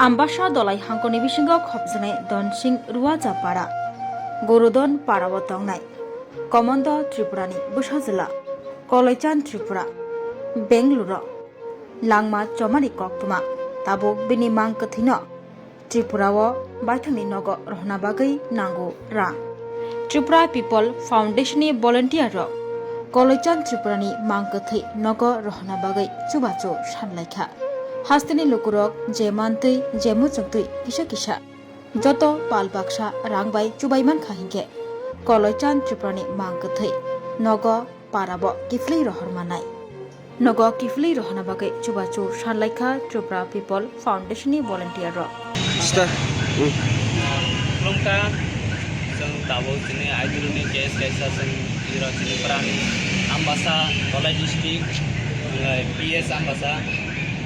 Ambasha dolai hangkoni bisingo khopjane Donsing Ruwajapara Gorudon Parawatongnai Komondo Tripurani Bushazila Koloichan Tripura Bengaluru Langma Chomari Koktuma Tabuk Bini Mangkathino Tripurawo Baithani Nogo Rohnabagai Nango Ra Tripura People Foundation ni volunteer ro Koloichan Tripurani Mangkathi Nogo Rohnabagai Chubacho Shanlaikha Hastini Lukurok Jemantui Jemuchungtui Kisa Kisa Joto Palbaksa Rangbai Chubaiman Khahinge Koloichan Tripurani Mangkathi Nogo Parabo Kifli Rohormanai Nogo Kifli Rohnabagai Chubacho Shanlaikha Tripura People Foundation ni volunteer ro जों दाबो दिनै आइजोनि case केसा जों इरा दिनै प्रानि आम्बासा गलाय district PS आम्बासा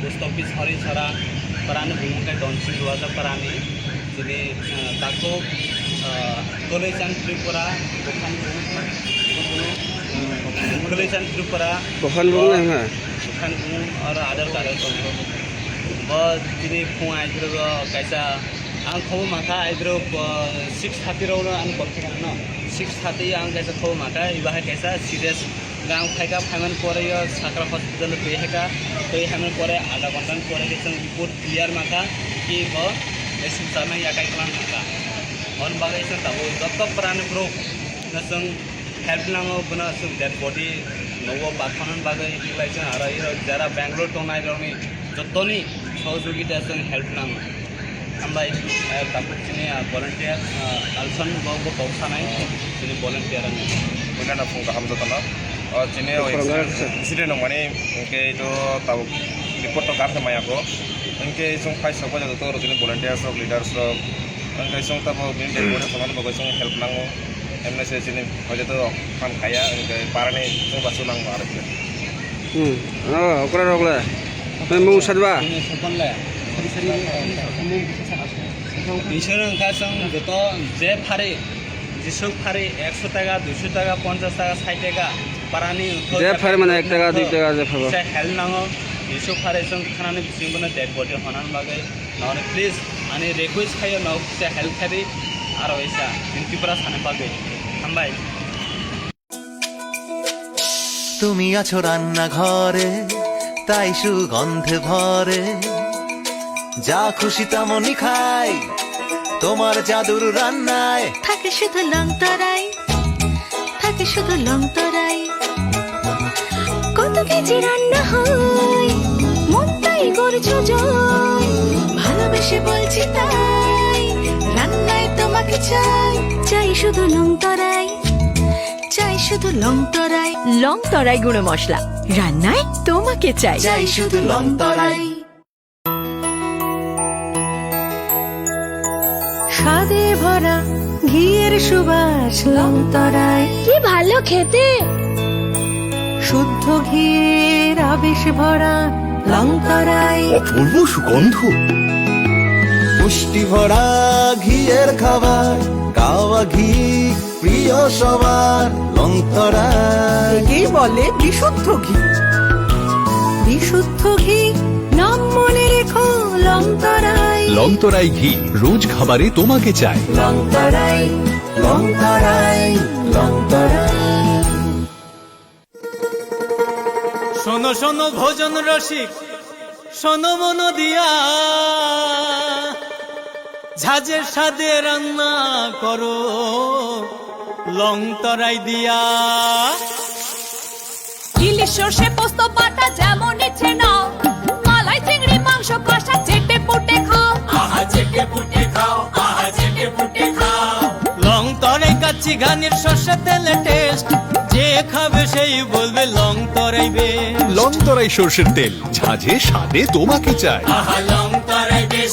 post office हरिछरा प्रानि भूमिका डनसिं रुवाजा प्रानि दिनै ताको कलेजान त्रिपुरा कलेजान त्रिपुरा बखान बुंना है बखान बुं और आधार कार्ड ब दिनै फुं आइजो कैसा आं खबर माखा आइद्रो 6:30 रावनो आं बखिगानो 6:30 आं कैसा खबर माखा इबाहाय कैसा सीरियस गांव खायगा फाइमान परेयो साकरा हॉस्पिटल बेहेगा बै हामन परे आधा घंटा परे के जों रिपोर्ट क्लियर माखा कि ब एसिम सामे याकाय खालाम माखा अन बागै जों दाबो जत प्रानि ब्रो जों हेल्प नांगौ बना जों डेड बॉडी नव बाथानन बागै इलाय जों आरो जरा बेंगलोर दंनाय रनि जतनि सहयोगिता जों हेल्प नांगौ Ambai takut sini volunteer alson bawa bausanai sini volunteer ane. Bukan apa pun kaham jatala. Sini sini nomani ke itu tahu report to kartu maya ko. Inke isung kai sabo jatuh tu sini volunteer sok leader sok. Inke isung tahu bin dekorasi sama bagai isung help nango. Emne se sini aja tu kan kaya inke parane isung basu nango ada. okra. Memang sadwa. Ini sepan lah. बिसोरो ओंखारसों जत जे फारि जिसु फारि 100 टाका 200 टाका 50 टाका 60 टाका पारानि जे फारि माने 1 टाका 2 टाका जे फाबो से हेल्प नांगौ जिसु फारि जों खानानै बिसिंबोनो डेड बॉडी हनान बागै नावने प्लिज आनि रिक्वेस्ट खायो नाव से हेल्प खारि आरो एसा दिन्थिफोरा साने बागै हामबाय তুমি আছো রান্না ঘরে তাই সুগন্ধে ভরে যা খুশি তেমনই খাই তোমার জাদুর রান্নায় থাকে শুধু লং তরাই থাকে শুধু লং তরাই কত কেজি রান্না হয় মনটাই করছো জয় ভালোবেসে বলছি তাই রান্নায় তোমাকে চাই চাই শুধু লং তরাই চাই শুধু লং তরাই গুঁড়ো মশলা রান্নায় তোমাকে চাই চাই শুধু লং তরাই স্বাদে ভরা ঘিয়ের সুবাস লং তরাই কি ভালো খেতে শুদ্ধ ঘিয়ের আবেশ ভরা লং তরাই অপূর্ব সুগন্ধ পুষ্টি ভরা ঘিয়ের খাবার গাওয়া ঘি প্রিয় সবার লং তরাই কি বলে বিশুদ্ধ ঘি বিশুদ্ধ ঘি নাম মনে রেখো লং তরাই লংতরাই ঘি রোজ খাবারে তোমাকে চাই লং তরাই লং তরাই লং তরাই শোনো শোনো ভোজন রসিক শোনো মন দিয়া ঝাঁঝের স্বাদে রান্না করো লং তরাই দিয়া ইলিশ সর্ষে পোস্ত বাটা যেমন ইচ্ছে নাও মালাই চিংড়ি মাংস কষা চেটে পুটে খাও আহা চেটে পুটে খাও আহা চেটে পুটে খাও লং তরাই কাচ্চি ঘানির সর্ষে তেলে টেস্ট যে খাবে সেই বলবে লং তরাই বেশ লংতরাই সর্ষের তেল ঝাঁঝে স্বাদে তোমাকে চাই আহা লং তরাই বেশ